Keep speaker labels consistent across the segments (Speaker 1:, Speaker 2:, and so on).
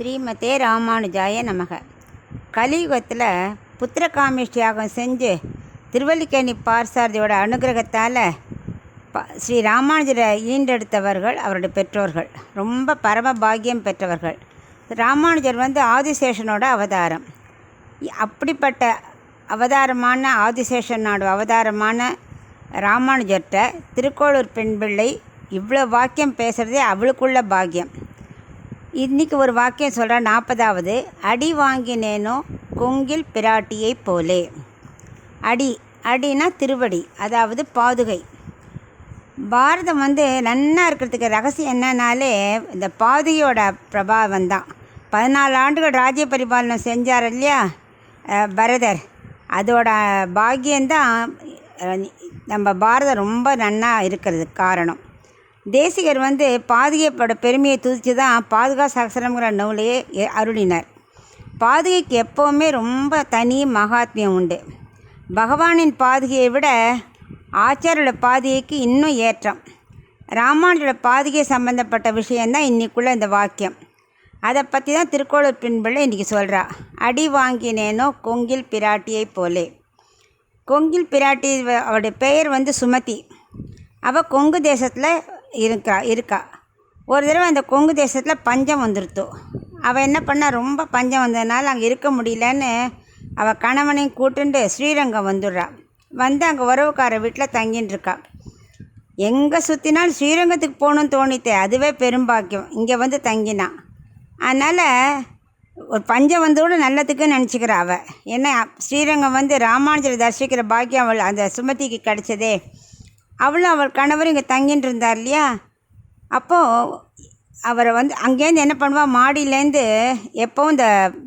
Speaker 1: ஸ்ரீமதே ராமானுஜாய நமக. கலியுகத்தில் புத்திரகாமேஷ்டியாகம் செஞ்சு திருவல்லிக்கேணி பார்சாரதியோட அனுகிரகத்தால் ஸ்ரீ ராமானுஜரை ஈண்டெடுத்தவர்கள் அவருடைய பெற்றோர்கள். ரொம்ப பரம பாக்கியம் பெற்றவர்கள். ராமானுஜர் ஆதிசேஷனோட அவதாரம். அப்படிப்பட்ட அவதாரமான ஆதிசேஷனோட அவதாரமான ராமானுஜர்கிட்ட திருக்கோளூர் பெண் பிள்ளை இவ்வளோ வாக்கியம் பேசுகிறதே அவளுக்குள்ள பாக்கியம். இன்றைக்கி ஒரு வாக்கியம் சொல்கிறேன். 40வது. அடி வாங்கினேனோ கொங்கில் பிராட்டியை போலே. அடினா திருவடி, அதாவது பாதுகை. பாரதம் நன்னா இருக்கிறதுக்கு ரகசியம் என்னன்னாலே இந்த பாதுகையோட பிரபாவம் தான். 14 ஆண்டுகள் ராஜ்ய பரிபாலனம் செஞ்சார் இல்லையா பரதர். அதோட பாக்கியம்தான் நம்ம பாரதம் ரொம்ப நன்னா இருக்கிறதுக்கு காரணம். தேசிகர் பாதுகையோட பெருமையை துதித்து தான் பாதுகா சகசரங்கிற நூலையே அருளினார். பாதுகைக்கு எப்போவுமே ரொம்ப தனி மகாத்மியம் உண்டு. பகவானின் பாதுகையை விட ஆச்சாரியோட பாதுகைக்கு இன்னும் ஏற்றம். ராமானுஜரோட பாதுகை சம்பந்தப்பட்ட விஷயந்தான் இன்றைக்குள்ள இந்த வாக்கியம். அதை பற்றி தான் திருக்கோளூர் பின்பிள்ளை இன்றைக்கி சொல்கிறா. அடி வாங்கினேனோ கொங்கில் பிராட்டியை போலே. கொங்கில் பிராட்டி அவருடைய பெயர் சுமதி. அவள் கொங்கு தேசத்தில் இருக்கா. ஒரு தடவை அந்த கொங்கு தேசத்தில் பஞ்சம் வந்துடுத்து. அவள் என்ன பண்ணா, ரொம்ப பஞ்சம் வந்ததுனால அங்கே இருக்க முடியலன்னு அவள் கணவனையும் கூட்டுண்டு ஸ்ரீரங்கம் வந்துடுறா. அங்கே உறவுக்கார வீட்டில் தங்கின்னு இருக்கா. எங்கே சுற்றினாலும் ஸ்ரீரங்கத்துக்கு போகணுன்னு தோணித்தே, அதுவே பெரும்பாக்கியம். இங்கே தங்கினான். அதனால் ஒரு பஞ்சம் கூட நல்லதுக்குன்னு நினச்சிக்கிறா அவள். ஏன்னா ஸ்ரீரங்கம் ராமானுஜரை தரிசிக்கிற பாக்கியம் அவள் அந்த சுமதிக்கு கிடச்சதே. அவளும் அவள் கணவர் இங்கே தங்கின்னு இருந்தார் இல்லையா. அப்போது அவரை அங்கேருந்து என்ன பண்ணுவாள், மாடியிலேருந்து எப்போவும் இந்த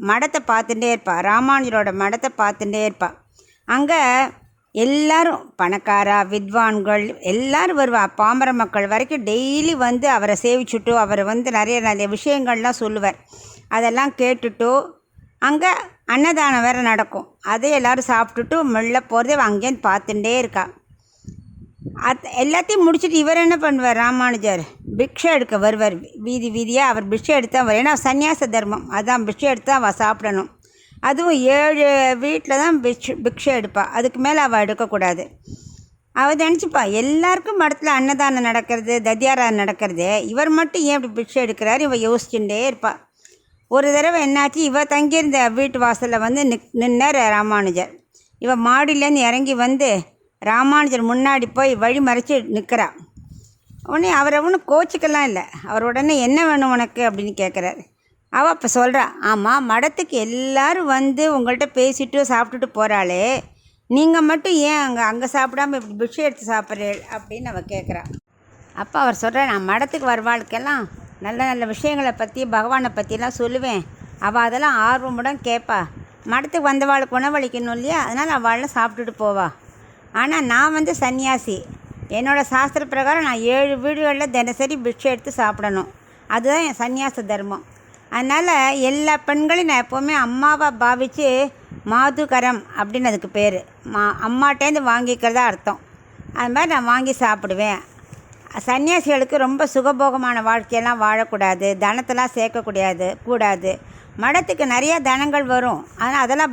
Speaker 1: மடத்தை பார்த்துட்டே இருப்பாள். ராமானுஜரோட மடத்தை பார்த்துட்டே இருப்பாள். அங்கே எல்லோரும் பணக்காரா வித்வான்கள் எல்லோரும் வருவாள். பாமர மக்கள் வரைக்கும் டெய்லி அவரை சேவிச்சுட்டு அவர் நிறைய நிறைய விஷயங்கள்லாம் சொல்லுவார். அதெல்லாம் கேட்டுட்டு அங்கே அன்னதானம் வேறு நடக்கும். அதை எல்லோரும் சாப்பிட்டுட்டு மெல்ல போகிறதே அங்கேருந்து பார்த்துட்டே இருக்கா. எல்லாத்தையும் முடிச்சுட்டு இவர் என்ன பண்ணுவார், ராமானுஜர் பிக்ஷை எடுக்க வருவார். வீதி வீதியாக அவர் பிக்ஷை எடுத்தால் வரும். ஏன்னா சன்னியாச தர்மம், அதான் பிக்ஷை எடுத்தால் அவள் சாப்பிடணும். அதுவும் 7 வீட்டில் தான் பிக்ஷை எடுப்பாள். அதுக்கு மேலே அவள் எடுக்கக்கூடாது. அவள் நினச்சிப்பா, எல்லாருக்கும் மடத்தில் அன்னதானம் நடக்கிறது, தத்தியாராதனை நடக்கிறது, இவர் மட்டும் ஏன் இப்படி பிக்ஷை எடுக்கிறார், இவள் யோசிச்சுட்டே இருப்பாள். ஒரு தடவை என்னாச்சு, இவள் தங்கியிருந்த வீட்டு வாசலில் நின்னார் ராமானுஜர். இவள் மாடியிலேருந்து இறங்கி ராமானுஜர் முன்னாடி போய் வழி மறைச்சி நிற்கிறா. உடனே அவர் ஒன்றும் கோச்சிக்கலாம் இல்லை. அவர் உடனே என்ன வேணும் உனக்கு அப்படின்னு கேட்குறாரு. அவள் அப்போ சொல்கிறா, ஆமாம் மடத்துக்கு எல்லோரும் உங்கள்கிட்ட பேசிட்டு சாப்பிட்டுட்டு போகிறாளே, நீங்கள் மட்டும் ஏன் அங்கே சாப்பிடாமல் இப்படி பிக்ஷை எடுத்து சாப்பிட்றேன் அப்படின்னு அவள் கேட்குறா. அப்போ அவர் சொல்கிறார், நான் மடத்துக்கு வருவாளுக்கெல்லாம் நல்ல நல்ல விஷயங்களை பற்றி பகவானை பற்றிலாம் சொல்லுவேன். அவள் அதெல்லாம் ஆர்வமுடன் கேட்பா. மடத்துக்கு வந்தவாளுக்கு உணவளிக்கணும் இல்லையா, அதனால் அவள்லாம் சாப்பிட்டுட்டு போவா. ஆனால் நான் சன்னியாசி. என்னோடய சாஸ்திர பிரகாரம் நான் 7 வீடுகளில் தினசரி பிக்ஷை எடுத்து சாப்பிடணும். அதுதான் என் சன்னியாச தர்மம். அதனால் எல்லா பெண்களையும் நான் எப்போவுமே அம்மாவாக பாவித்து மாதுகரம் அப்படின்னு அதுக்கு பேர். அம்மாட்டேருந்து வாங்கிக்கிறதா அர்த்தம். அது மாதிரி நான் வாங்கி சாப்பிடுவேன். சன்னியாசிகளுக்கு ரொம்ப சுகபோகமான வாழ்க்கையெல்லாம் வாழக்கூடாது, தனத்தெல்லாம் கூடாது. மடத்துக்கு நிறையா தனங்கள் வரும். ஆனால் அதெல்லாம்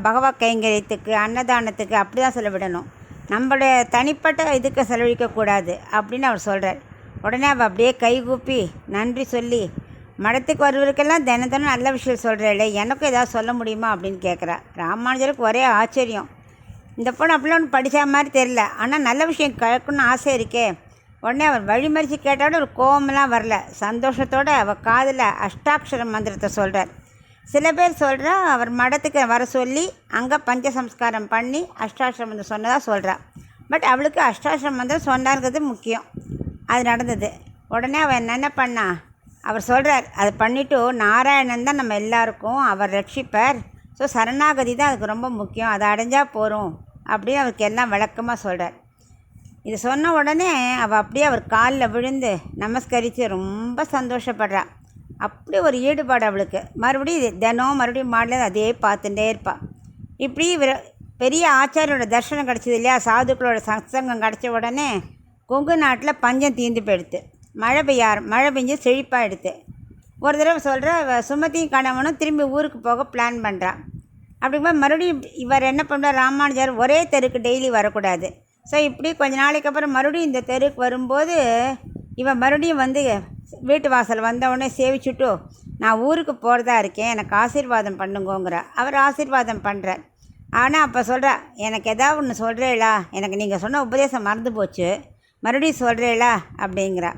Speaker 1: பகவத் கைங்கரியத்துக்கு அன்னதானத்துக்கு அப்படி தான் செலவிடணும். நம்மளுடைய தனிப்பட்ட இதுக்கு செலவழிக்கக்கூடாது அப்படின்னு அவர் சொல்கிறார். உடனே அவள் அப்படியே கைகூப்பி நன்றி சொல்லி, மடத்துக்கு வருவருக்கெல்லாம் தினம் நல்ல விஷயம் சொல்கிறேளே, எனக்கும் ஏதாவது சொல்ல முடியுமா அப்படின்னு கேட்குறா. ராமானுஜருக்கு ஒரே ஆச்சரியம். இந்த பொண்ணு அப்படிலாம் ஒன்று படித்த மாதிரி தெரியல, ஆனால் நல்ல விஷயம் கேட்கணும்னு ஆசை இருக்கே. உடனே அவர் வழிமறித்து கேட்டாலும் ஒரு கோவமெல்லாம் வரல. சந்தோஷத்தோடு அவள் காதில் அஷ்டாட்சர மந்திரத்தை சொல்கிறார். சில பேர் சொல்கிறா அவர் மடத்துக்கு வர சொல்லி அங்கே பஞ்ச சம்ஸ்காரம் பண்ணி அஷ்டாட்சர மந்திரம் சொன்னதாக சொல்கிறா. பட் அவளுக்கு அஷ்டாட்சர மந்திரம் சொன்னாங்கிறது முக்கியம். அது நடந்தது. உடனே அவள் என்ன பண்ணா, அவர் சொல்கிறார், அதை பண்ணிவிட்டு நாராயணன் தான் நம்ம எல்லாருக்கும் அவர் ரட்சிப்பார். ஸோ சரணாகதி தான் அதுக்கு ரொம்ப முக்கியம், அதை அடைஞ்சால் போகிறோம் அப்படின்னு அவருக்கு எல்லாம் விளக்கமாக சொல்கிறார். இது சொன்ன உடனே அவள் அப்படியே அவர் காலில் விழுந்து நமஸ்கரித்து ரொம்ப சந்தோஷப்படுறா. அப்படி ஒரு ஈடுபாடு அவளுக்கு. மறுபடியும் மாடல அதே பார்த்துட்டே இருப்பாள். இப்படி பெரிய ஆச்சாரியோட தரிசனம் கிடச்சிது இல்லையா, சாதுக்களோட சத்சங்கம் கிடச்ச உடனே கொங்கு நாட்டில் பஞ்சம் தீர்ந்து போயிடுத்து. மழை பெஞ்சு செழிப்பாக எடுத்து ஒரு தடவை சொல்கிற சுமதியும் கணவனும் திரும்பி ஊருக்கு போக பிளான் பண்ணுறான். அப்படிங்கும்போது மறுபடியும் இவர் என்ன பண்ணுறார், ராமானுஜர் ஒரே தெருக்கு டெய்லி வரக்கூடாது. ஸோ இப்படி கொஞ்ச நாளைக்கு அப்புறம் மறுபடியும் இந்த தெருக்கு வரும்போது இவன் மறுபடியும் வந்து வீட்டு வாசல் வந்தவுடனே சேவிச்சுட்டு நான் ஊருக்கு போகிறதா இருக்கேன், எனக்கு ஆசீர்வாதம் பண்ணுங்கோங்கிற. அவர் ஆசீர்வாதம் பண்ணுறார். ஆனால் அப்போ சொல்கிறா, எனக்கு எதாவது ஒன்று சொல்கிறேளா, எனக்கு நீங்கள் சொன்ன உபதேசம் மறந்து போச்சு, மறுபடியும் சொல்கிறேளா அப்படிங்கிறா.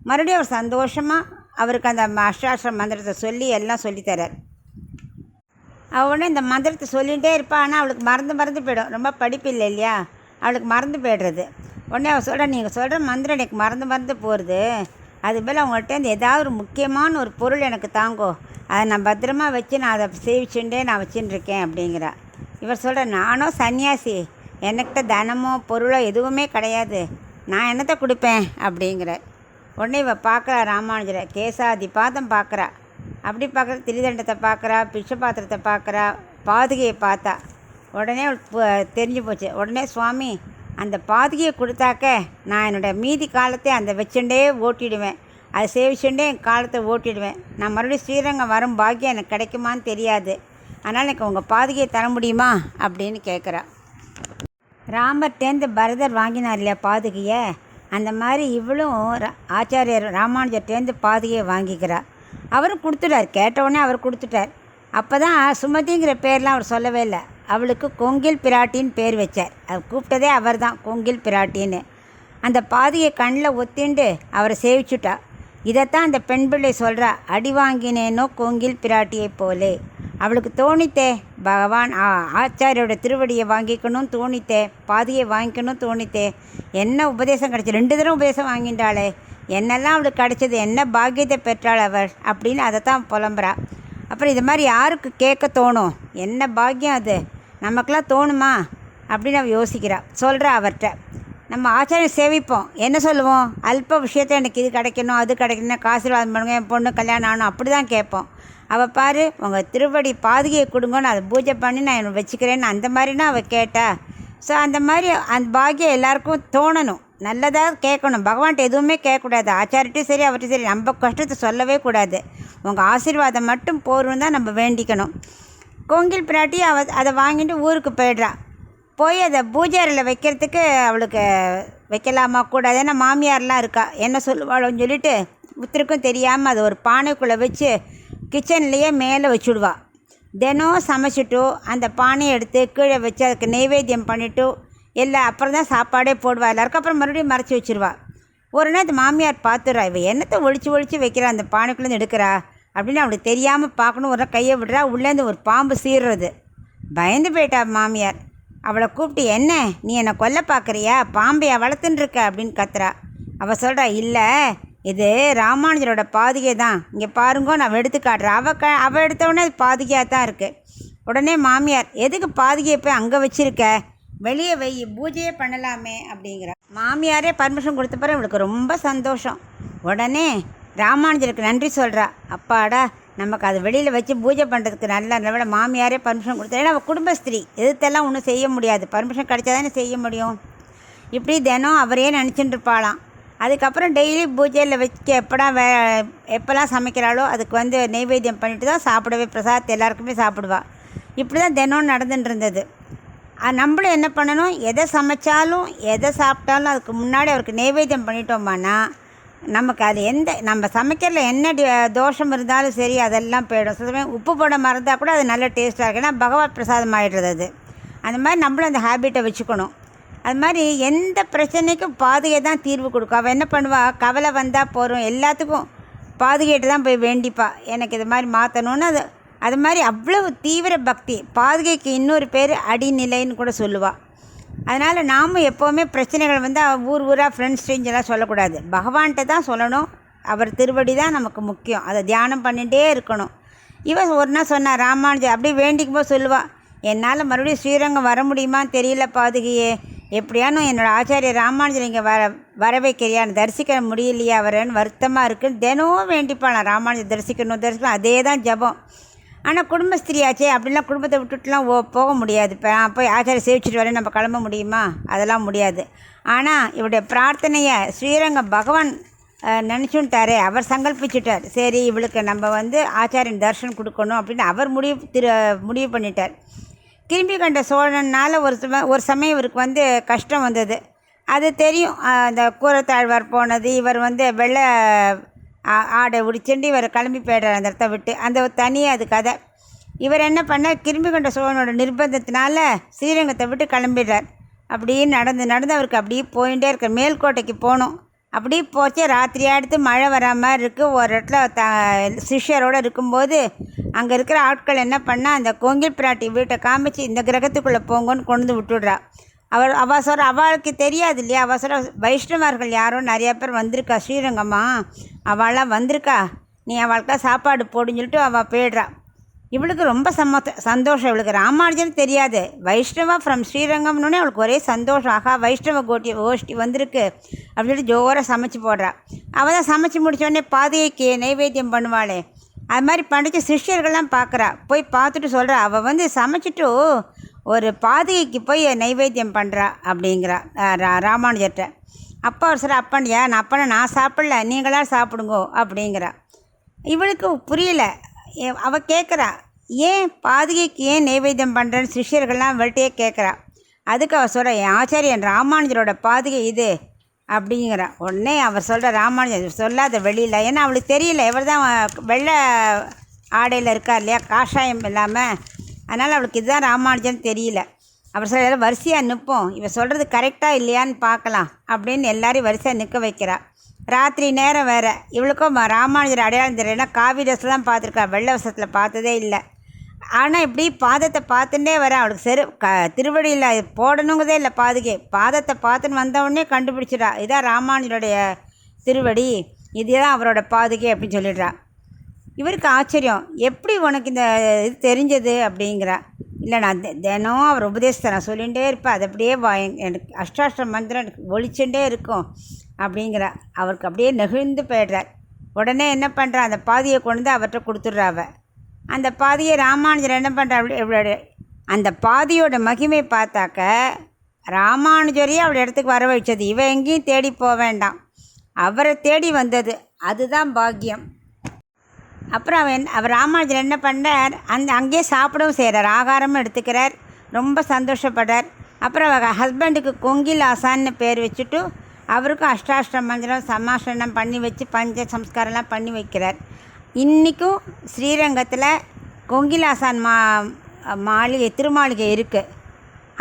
Speaker 1: மறுபடியும் அவர் சந்தோஷமாக அவருக்கு அந்த அஷ்டாட்சர மந்திரத்தை சொல்லி எல்லாம் சொல்லித்தரார். உடனே இந்த மந்திரத்தை சொல்லிகிட்டே இருப்பாள். ஆனால் அவளுக்கு மறந்து போயிடும், ரொம்ப படிப்பு இல்லை இல்லையா, அவளுக்கு மறந்து போய்டுறது. உடனே அவள் சொல்கிறா, நீங்கள் சொல்கிற மந்திரம் எனக்கு மறந்து போகிறது, அதுபோல் அவங்கள்ட்ட ஏதாவது ஒரு முக்கியமான ஒரு பொருள் எனக்கு தாங்கோ, அதை நான் பத்திரமா வச்சு நான் அதை சேவிச்சுட்டே நான் வச்சுட்டுருக்கேன் அப்படிங்கிறா. இவர் சொல்கிற, நானும் சன்னியாசி, எனக்கிட்ட தனமோ பொருளோ எதுவுமே கிடையாது, நான் என்னத்தை கொடுப்பேன் அப்படிங்கிற. உடனே இவள் பார்க்குறா ராமானுஜரை, கேசாதி பாதம் பார்க்குறா. அப்படி பார்க்குற திரிதண்டத்தை பார்க்குறா, பிச்சை பாத்திரத்தை பார்க்குறா, பாதுகையை பார்த்தா. உடனே தெரிஞ்சு போச்சு. உடனே சுவாமி அந்த பாதுகையை கொடுத்தாக்க நான் என்னோடய மீதி காலத்தை அந்த வச்சுட்டே ஓட்டிடுவேன், அதை சேவிச்சுட்டே என் காலத்தை ஓட்டிடுவேன், நான் மறுபடியும் ஸ்ரீரங்கம் வரும் பாக்கியம் எனக்கு கிடைக்குமான்னு தெரியாது, அதனால் எனக்கு உங்கள் பாதுகையை தர முடியுமா அப்படின்னு கேட்குறா. ராமர்டேந்து பரதர் வாங்கினார் இல்லையா பாதுகையை, அந்த மாதிரி இவளும் ஆச்சாரியர் ராமானுஜர்டேந்து பாதுகையை வாங்கிக்கிறா. அவரும் கொடுத்துட்டார், கேட்டவுடனே அவர் கொடுத்துட்டார். அப்போ தான் சுமதிங்கிற பேர்லாம் அவர் சொல்லவே இல்லை, அவளுக்கு கொங்கில் பிராட்டின்னு பேர் வச்சார். அவர் கூப்பிட்டதே அவர் தான், கொங்கில் பிராட்டின்னு. அந்த பாதியை கண்ணில் ஒத்திண்டு அவரை சேவிச்சுட்டா. இதைத்தான் அந்த பெண் பிள்ளை சொல்கிறா, அடி வாங்கினேனோ கொங்கில் பிராட்டியை போலே. அவளுக்கு தோணித்தே, பகவான் ஆச்சாரியோட திருவடியை வாங்கிக்கணும் தோணித்தே, பாதியை வாங்கிக்கணும் தோணித்தே. என்ன உபதேசம் கிடச்சி, 2 தடவை உபதேசம் வாங்கிட்டாளே, என்னெல்லாம் அவளுக்கு கிடச்சது, என்ன பாக்கியத்தை பெற்றாள் அவள் அப்படின்னு அதைத்தான் புலம்புறா. அப்புறம் இது மாதிரி யாருக்கு கேட்க தோணும், என்ன பாக்கியம் அது, நமக்கெல்லாம் தோணுமா அப்படின்னு அவள் யோசிக்கிறா. சொல்கிறா அவர்கிட்ட, நம்ம ஆச்சாரியம் சேவிப்போம், என்ன சொல்லுவோம், அல்ப விஷயத்தை எனக்கு இது கிடைக்கணும் அது கிடைக்கணும், ஆசீர்வாதம் பண்ணுங்க, என் பொண்ணு கல்யாணம் ஆகணும், அப்படி தான் கேட்போம். அவள் பாரு, உங்கள் திருவடி பாதுகையை கொடுங்கன்னு அதை பூஜை பண்ணி நான் என்னை வச்சுக்கிறேன்னு அந்த மாதிரினா அவள் கேட்டா. ஸோ அந்த மாதிரி அந்த பாக்கியம் எல்லாருக்கும் தோணணும், நல்லதாக கேட்கணும். பகவான்கிட்ட எதுவுமே கேட்கக்கூடாது, ஆச்சாரிட்டும் சரி அவர்கிட்ட சரி, நம்ம கஷ்டத்தை சொல்லவே கூடாது, உங்கள் ஆசீர்வாதம் மட்டும் போகிறோன்னு தான் நம்ம வேண்டிக்கணும். கொங்கில் பிராட்டி அதை வாங்கிட்டு ஊருக்கு போய்ட்றா. போய் அதை பூஜை அறையில் வைக்கிறதுக்கு அவளுக்கு வைக்கலாமா கூடாது, ஏன்னா மாமியார்லாம் இருக்கா, என்ன சொல்லுவாளோன்னு சொல்லிட்டு உத்தருக்கும் தெரியாமல் அதை ஒரு பானைக்குள்ளே வச்சு கிச்சன்லேயே மேலே வச்சுடுவா. தினம் சமைச்சிட்டு அந்த பானையை எடுத்து கீழே வச்சு அதுக்கு நைவேத்தியம் பண்ணிவிட்டு எல்லாம் அப்புறம் தான் சாப்பாடே போடுவா எல்லாருக்கும். அப்புறம் மறுபடியும் மறைச்சி வச்சுருவா. ஒரு நாள் அந்த மாமியார் பார்த்துடுறா, இவள் என்னத்தை ஒழிச்சு வைக்கிறா, அந்த பானைக்குள்ளேருந்து எடுக்கிறா அப்படின்னு அவளுக்கு தெரியாமல் பார்க்கணும். ஒரு கையை விடுறா, உள்ளேருந்து ஒரு பாம்பு சீர்றது. பயந்து போயிட்டா மாமியார். அவளை கூப்பிட்டு, என்ன நீ என்னை கொல்ல பார்க்குறியா, பாம்பையா வளர்த்துன்னு இருக்க அப்படின்னு கத்துறா. அவள் சொல்கிறா, இல்லை இது ராமானுஜரோட பாதுகை தான், இங்கே பாருங்கோ நான் எடுத்து காட்டுறேன். அவள் எடுத்தவுடனே அது பாதுகையாக தான் இருக்குது. உடனே மாமியார், எதுக்கு பாதுகையை போய் அங்கே வச்சுருக்க, வெளியே வை, பூஜையே பண்ணலாமே அப்படிங்கிறா. மாமியாரே பர்மிஷன் கொடுத்த பிறகு இவளுக்கு ரொம்ப சந்தோஷம். உடனே ராமானுஜருக்கு நன்றி சொல்கிறா. அப்பாடா, நமக்கு அது வெளியில் வச்சு பூஜை பண்ணுறதுக்கு நல்ல மாமியாரே பர்மிஷன் கொடுத்தா. ஏன்னா அவள் குடும்பஸ்திரீ, எதுத்தெல்லாம் ஒன்றும் செய்ய முடியாது, பர்மிஷன் கிடைச்சா தானே செய்ய முடியும். இப்படி தினம் அவரே நினச்சிட்டு இருப்பாளாம். அதுக்கப்புறம் டெய்லி பூஜையில் வச்சு எப்போல்லாம் சமைக்கிறாளோ அதுக்கு நைவேத்தியம் பண்ணிட்டு தான் சாப்பிடவே, பிரசாதத்தை எல்லாருக்குமே சாப்பிடுவா. இப்படி தான் தினம் நடந்துட்டு இருந்தது. நம்மளும் என்ன பண்ணணும், எதை சமைச்சாலும் எதை சாப்பிட்டாலும் அதுக்கு முன்னாடி அவருக்கு நைவேத்தியம் பண்ணிட்டோம்னா நமக்கு அது நம்ம சமைக்கிறதுல என்ன தோஷம் இருந்தாலும் சரி அதெல்லாம் போயிடும். சில சமயம் உப்பு போட மறந்தால் கூட அது நல்ல டேஸ்ட்டாக இருக்குது, ஏன்னா பகவத் பிரசாதம் ஆகிடுறது அது. அந்த மாதிரி நம்மளும் அந்த ஹேபிட்டை வச்சுக்கணும். அது மாதிரி எந்த பிரச்சனைக்கும் பாதுகை தான் தீர்வு கொடுக்கும். அவள் என்ன பண்ணுவாள், கவலை வந்தால் போகிறோம் எல்லாத்துக்கும் பாதுகைட்டு தான் போய் வேண்டிப்பா, எனக்கு இது மாதிரி மாற்றணுன்னு. அது மாதிரி அவ்வளவு தீவிர பக்தி. பாதுகைக்கு இன்னொரு பேர் அடிநிலைன்னு கூட சொல்லுவாள். அதனால் நாமும் எப்போவுமே பிரச்சனைகள் ஊராக ஃப்ரெண்ட்ஸ் ஸ்ட்ரேஞ்செல்லாம் சொல்லக்கூடாது, பகவான்கிட்ட தான் சொல்லணும். அவர் திருவடி தான் நமக்கு முக்கியம், அதை தியானம் பண்ணிகிட்டே இருக்கணும். இவன் ஒரு நாள் சொன்னா, ராமானுஜர் அப்படியே வேண்டிக்கும் போது சொல்லுவாள், என்னால் மறுபடியும் ஸ்ரீரங்கம் வர முடியுமான்னு தெரியல பாதுகையே, எப்படியானும் என்னோடய ஆச்சாரியர் ராமானுஜர் இங்கே வர வைக்கிறியான்னு, தரிசிக்க முடியலையா அவரன்னு வருத்தமாக இருக்குன்னு தினமும் வேண்டிப்பாள். நான் ராமானுஜர் தரிசிக்கணும், அதே தான் ஜபம். ஆனால் குடும்பஸ்திரியாச்சே, அப்படிலாம் குடும்பத்தை விட்டுட்டுலாம் போக முடியாது. இப்போ போய் ஆச்சாரிய சேவிச்சுட்டு வரேன் நம்ம கிளம்ப முடியுமா, அதெல்லாம் முடியாது. ஆனால் இவருடைய பிரார்த்தனையை ஸ்ரீரங்கம் பகவான் நினச்சுட்டாரே, அவர் சங்கல்பிச்சுட்டார். சரி இவளுக்கு நம்ம ஆச்சாரியன் தர்ஷனம் கொடுக்கணும் அப்படின்னு அவர் முடிவு பண்ணிட்டார். கிரும்பி கண்ட சோழனால் ஒரு சமயம் இவருக்கு கஷ்டம் வந்தது. அது தெரியும். அந்த கூரத்தாழ்வார் போனது, இவர் வெள்ளை ஆடை உடிச்சுண்டு இவர் கிளம்பி போய்டார் அந்த இடத்த விட்டு. அந்த தனியாக அது கதை. இவர் என்ன பண்ணார், கிரும்பி கண்ட சோழனோட நிர்பந்தத்தினால ஸ்ரீரங்கத்தை விட்டு கிளம்பிடுறார். அப்படியே நடந்து அவருக்கு அப்படியே போயிட்டே இருக்க. மேல்கோட்டைக்கு போகணும். அப்படியே போச்சு. ராத்திரியாக எடுத்து மழை வரா மாதிரி இருக்குது. ஒரு இடத்துல சிஷ்யரோடு இருக்கும்போது அங்கே இருக்கிற ஆட்கள் என்ன பண்ணால் அந்த கோங்கில் பிராட்டி வீட்டை காமிச்சு இந்த கிரகத்துக்குள்ளே போங்கன்னு கொண்டு விட்டுடுறா. அவள் சொல்கிற, அவளுக்கு தெரியாது இல்லையா, அவள் சொல்கிற வைஷ்ணவர்கள் யாரோ நிறையா பேர் வந்திருக்கா ஸ்ரீரங்கம்மா, அவளாம் வந்திருக்கா, நீ அவளுக்கா சாப்பாடு போடுன்னு சொல்லிட்டு அவள் போயிடுறா. இவளுக்கு ரொம்ப சந்தோஷம். இவளுக்கு ராமானுஜன் தெரியாது. வைஷ்ணவா ஃப்ரம் ஸ்ரீரங்கம்னு அவளுக்கு ஒரே சந்தோஷம். ஆகா வைஷ்ணவ கோஷ்டி வந்திருக்கு அப்படின்னு ஜோராக சமைச்சு போடுறா. அவள் தான் சமைச்சு முடித்தோடனே பாதைக்கு நைவேத்தியம் பண்ணுவாளே, அது மாதிரி பண்ணிட்டு சிஷ்யர்கள்லாம் பார்க்குறா. போய் பார்த்துட்டு சொல்கிறா, அவள் சமைச்சிட்டு ஒரு பாதைக்கு போய் நைவேத்தியம் பண்ணுறா அப்படிங்கிறா ராமானுஜர்கிட்ட. அப்பா அவர் சொல்கிற, அப்பண்டியா நான் சாப்பிடல, நீங்களாம் சாப்பிடுங்கோ அப்படிங்கிறா. இவளுக்கு புரியல. அவள் கேட்குறா, ஏன் பாதுகைக்கு ஏன் நைவேத்தியம் பண்ணுறேன்னு சிஷ்யர்கள்லாம் அவள்கிட்டயே கேட்குறா. அதுக்கு அவள் சொல்கிற, என் ஆச்சாரியன் ராமானுஜரோட பாதுகை இது அப்படிங்கிறா. உடனே அவர் சொல்கிற, ராமானுஜர் சொல்லாத வெளியில், ஏன்னா அவளுக்கு தெரியல இவர் தான் வெள்ளை ஆடையில் இருக்கார் இல்லையா, காஷாயம் இல்லாமல். அதனால் அவளுக்கு இதுதான் ராமானுஜன் தெரியல. அவர் சொல்கிற, வரிசையாக நிற்போம், இவள் சொல்கிறது கரெக்டாக இல்லையான்னு பார்க்கலாம் அப்படின்னு எல்லாரையும் வரிசையாக நிற்க வைக்கிறா. ராத்திரி நேரம் வேறு. இவளுக்கும் ராமானுஜர் அடையாளம் தெரியல. காவி ட்ரெஸ்ஸில் தான் பார்த்துருக்கா, வெள்ளை வசத்தில் பார்த்ததே இல்லை. ஆனால் இப்படி பாதத்தை பார்த்துட்டே வர அவளுக்கு திருவடியில் போடணுங்கிறதே இல்லை. பாதத்தை பார்த்துன்னு வந்தவுடனே கண்டுபிடிச்சிடா, இதான் ராமானுஜருடைய திருவடி, இதுதான் அவரோட பாதுகை அப்படின்னு சொல்லிடுறா. இவருக்கு ஆச்சரியம், எப்படி உனக்கு இந்த இது தெரிஞ்சது அப்படிங்கிறா. இல்லை நான் தினம் அவர் உபதேசத்தை நான் சொல்லிகிட்டே இருப்பேன், அது அப்படியே எனக்கு அஷ்டாஷ்ட மந்திரம் எனக்கு ஒழிச்சுட்டே இருக்கும் அப்படிங்கிறா. அவருக்கு அப்படியே நெகிழ்ந்து போய்டுறார். உடனே என்ன பண்ணுறா, அந்த பாதியை கொண்டு அவர்கிட்ட கொடுத்துட்றாவ. அந்த பாதியை ராமானுஜர் என்ன பண்ணுறா, அந்த பாதியோட மகிமை பார்த்தாக்க ராமானுஜரையே அவள் இடத்துக்கு வர வச்சது. இவன் எங்கேயும் தேடி போக வேண்டாம், அவரை தேடி வந்தது, அதுதான் பாக்கியம். அப்புறம் அவர் ராமானுஜர் என்ன பண்ணார், அங்கேயே சாப்பிடவும் செய்கிறார், ஆகாரமும் எடுத்துக்கிறார், ரொம்ப சந்தோஷப்படுறார். அப்புறம் அவர் ஹஸ்பண்டுக்கு கொங்கில் ஆசான்னு பேர் வச்சுட்டு அவருக்கும் அஷ்டாஷ்ட மந்திரம் சமாசனம் பண்ணி வச்சு பஞ்ச சம்ஸ்காரம்லாம் பண்ணி வைக்கிறார். இன்றைக்கும் ஸ்ரீரங்கத்தில் கொங்கிலாசான் திருமாளிகை இருக்குது.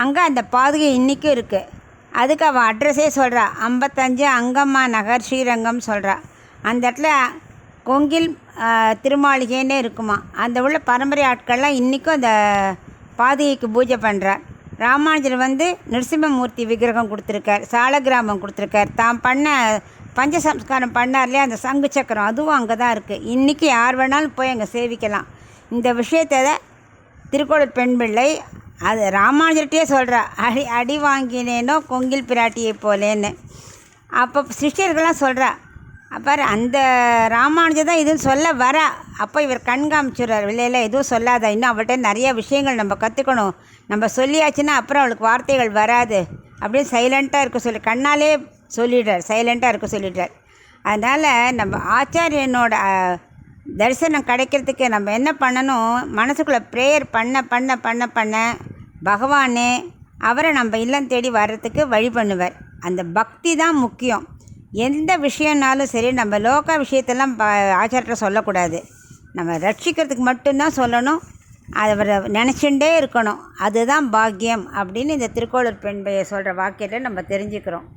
Speaker 1: அங்கே அந்த பாதுகை இன்றைக்கும் இருக்குது. அதுக்கு அவள் அட்ரஸே சொல்கிறா, 55 அங்கம்மா நகர் ஸ்ரீரங்கம் சொல்கிறா. அந்த இடத்துல கொங்கில் திருமாளிகைன்னே இருக்குமா. அந்த உள்ள பரம்பரை ஆட்கள்லாம் இன்றைக்கும் அந்த பாதுகைக்கு பூஜை பண்ணுறார். ராமானுஜர் நிருசிம்மமூர்த்தி விக்கிரகம் கொடுத்துருக்கார், சாலக்கிராமம் கொடுத்துருக்கார், தாம் பண்ண பஞ்சசம்ஸ்காரம் பண்ணார் இல்லையா, அந்த சங்கு சக்கரம் அதுவும் அங்கே தான் இருக்குது. இன்றைக்கி யார் வேணாலும் போய் அங்கே சேவிக்கலாம். இந்த விஷயத்தை திருக்கோளூர் பெண் பிள்ளை அது ராமானுஜர்கிட்டே சொல்கிறா, அடி வாங்கினேனோ கொங்கில் பிராட்டியை போலேன்னு. அப்போ சிஷ்யர்கள்லாம் சொல்கிறா, அப்போ அந்த ராமானுஜர் தான் இதுன்னு சொல்ல வரா. அப்போ இவர் கண் காமிச்சுறார், இல்லை எதுவும் சொல்லாத, இன்னும் அவள்கிட்ட நிறைய விஷயங்கள் நம்ம கற்றுக்கணும், நம்ம சொல்லியாச்சுன்னா அப்புறம் அவளுக்கு வார்த்தைகள் வராது அப்படின்னு சைலண்ட்டாக இருக்க சொல்லி கண்ணாலே சொல்லிடுறார், சைலண்ட்டாக இருக்க சொல்லிடுறார். அதனால் நம்ம ஆச்சாரியனோட தரிசனம் கிடைக்கிறதுக்கு நம்ம என்ன பண்ணணும், மனசுக்குள்ளே ப்ரேயர் பண்ண பண்ண பண்ண பண்ண பகவானே அவரை நம்ம இல்லம் தேடி வர்றதுக்கு வழி பண்ணுவார். அந்த பக்தி தான் முக்கியம். எந்த விஷயம்னாலும் சரி, நம்ம லோக விஷயத்தெல்லாம் ஆச்சாரத்தை சொல்லக்கூடாது, நம்ம ரட்சிக்கிறதுக்கு மட்டும்தான் சொல்லணும், அதை நினச்சிண்டே இருக்கணும், அதுதான் பாக்கியம் அப்படின்னு இந்த திருக்கோளூர் பெண் சொல்கிற வாக்கியத்தை நம்ம தெரிஞ்சுக்கிறோம்.